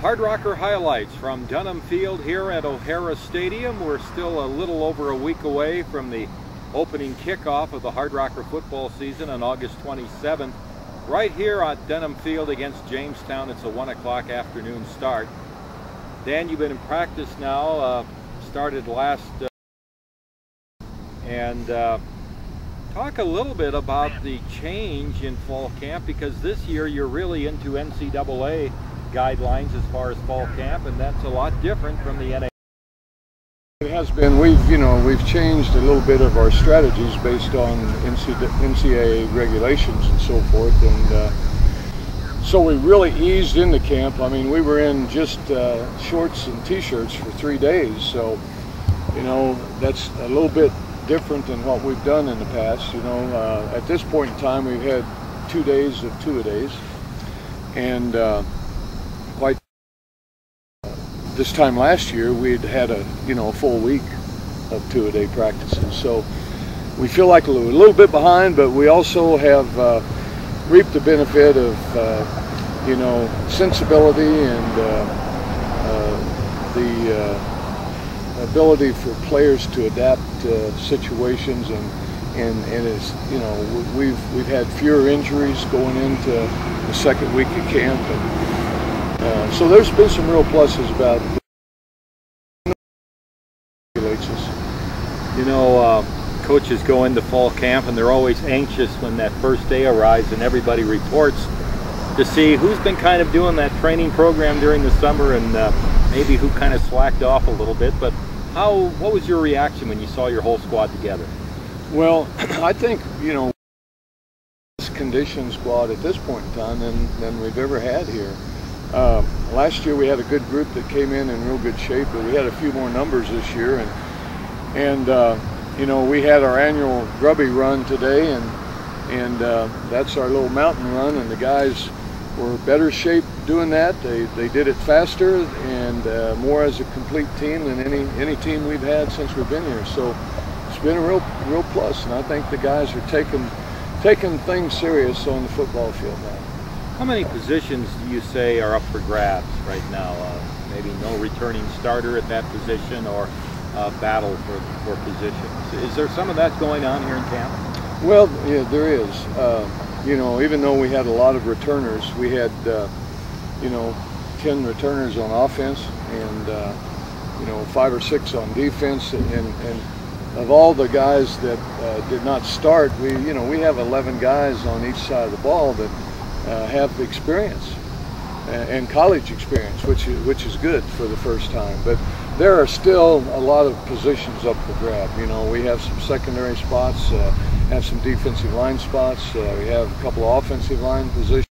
Hardrocker highlights from Dunham Field here at O'Hara Stadium. We're still a little over a week away from the opening kickoff of the Hardrocker football season on August 27th. Right here at Dunham Field against Jamestown. It's a 1 o'clock afternoon start. Dan, you've been in practice now, started last talk a little bit about the change in fall camp, because this year you're really into NCAA guidelines as far as fall camp, and that's a lot different from the NCAA. It has been. We've changed a little bit of our strategies based on NCAA regulations and so forth, and so we really eased into camp. I mean, we were in just shorts and t-shirts for 3 days, so that's a little bit different than what we've done in the past. At this point in time, we've had 2 days of two-a-days, and quite this time last year we'd had a full week of two-a-day practices. So we feel like a little bit behind, but we also have reaped the benefit of sensibility and the ability for players to adapt situations, and it's we've had fewer injuries going into the second week of camp, and so there's been some real pluses about coaches go into fall camp and they're always anxious when that first day arrives and everybody reports to see who's been kind of doing that training program during the summer, and maybe who kind of slacked off a little bit. But what was your reaction when you saw your whole squad together? Well, I think this condition squad at this point in time than we've ever had here. Last year we had a good group that came in real good shape, but we had a few more numbers this year, and we had our annual grubby run today, and that's our little mountain run, and the guys were better shape doing that. They did it faster and more as a complete team than any team we've had since we've been here. So it's been a real plus, and I think the guys are taking things serious on the football field now. How many positions do you say are up for grabs right now? Maybe no returning starter at that position, or battle for positions. Is there some of that going on here in camp? Well, yeah, there is. Even though we had a lot of returners, we had 10 returners on offense and 5 or 6 on defense, and of all the guys that did not start, we have 11 guys on each side of the ball that have the experience and college experience, which is good for the first time. But there are still a lot of positions up for grab. We have some secondary spots, have some defensive line spots, we have a couple of offensive line positions.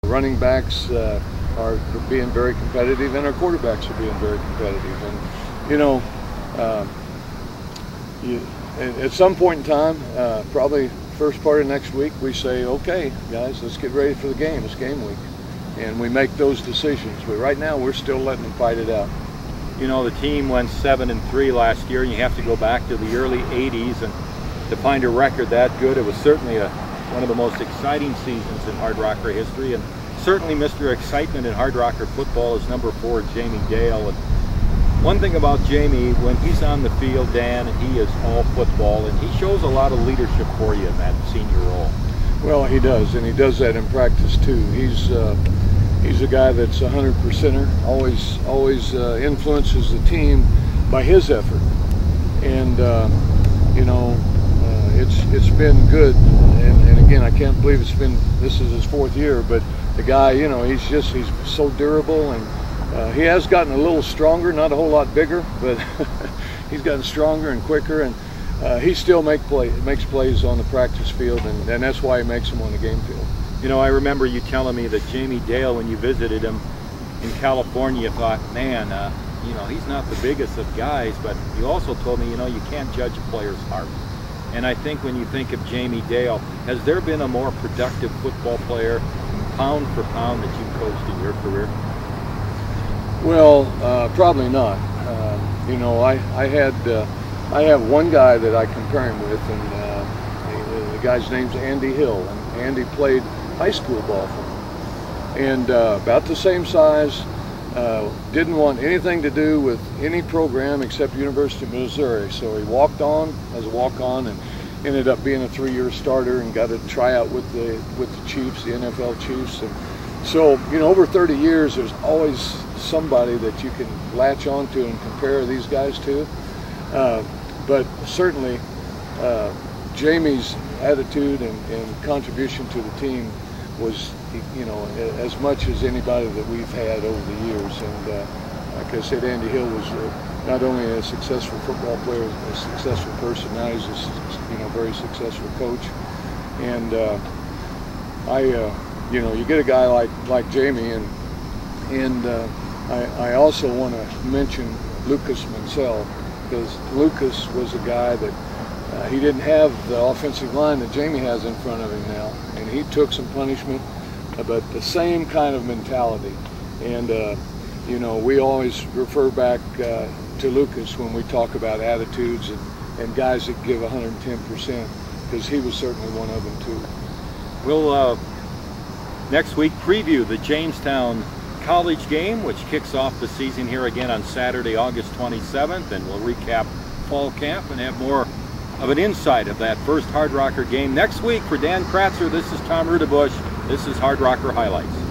Running backs are being very competitive, and our quarterbacks are being very competitive. And at some point in time, probably first part of next week, we say, okay guys, let's get ready for the game. It's game week, and we make those decisions. But right now we're still letting them fight it out. The team went 7-3 last year, and you have to go back to the early 80s and to find a record that good. It was certainly one of the most exciting seasons in Hardrocker history, and certainly Mr. Excitement in Hardrocker football is number 4, Jamie Dale. And one thing about Jamie, when he's on the field, Dan, he is all football, and he shows a lot of leadership for you in that senior role. Well, he does, and he does that in practice too. He's a guy that's 100%er, always influences the team by his effort, and it's been good. And again, I can't believe this is his 4th year, but the guy, he's so durable, and he has gotten a little stronger, not a whole lot bigger, but he's gotten stronger and quicker, and he still makes plays on the practice field, and that's why he makes them on the game field. I remember you telling me that Jamie Dale, when you visited him in California, you thought, man, he's not the biggest of guys, but you also told me, you can't judge a player's heart. And I think when you think of Jamie Dale, has there been a more productive football player, pound for pound, that you've coached in your career? Well, probably not. I have one guy that I compare him with, and the guy's name's Andy Hill, and Andy played high school ball for me. and about the same size. Didn't want anything to do with any program except University of Missouri. So he walked on as a walk-on and ended up being a 3-year starter and got a tryout with the Chiefs, the NFL Chiefs. And so, you know, over 30 years, there's always somebody that you can latch onto and compare these guys to. But certainly, Jamie's attitude and contribution to the team was, you know, as much as anybody that we've had over the years. And like I said, Andy Hill was not only a successful football player, a successful person. Now he's a, you know, very successful coach. And you know, you get a guy like Jamie, and I also want to mention Lucas Mansell, because Lucas was a guy that he didn't have the offensive line that Jamie has in front of him now, and he took some punishment, but the same kind of mentality. And you know, we always refer back to Lucas when we talk about attitudes and guys that give 110%, because he was certainly one of them too. We'll next week preview the Jamestown College game, which kicks off the season here again on Saturday, August 27th, and we'll recap fall camp and have more of an insight of that first Hardrocker game next week. For Dan Kratzer, this is Tom Rudebusch. This is Hardrocker Highlights.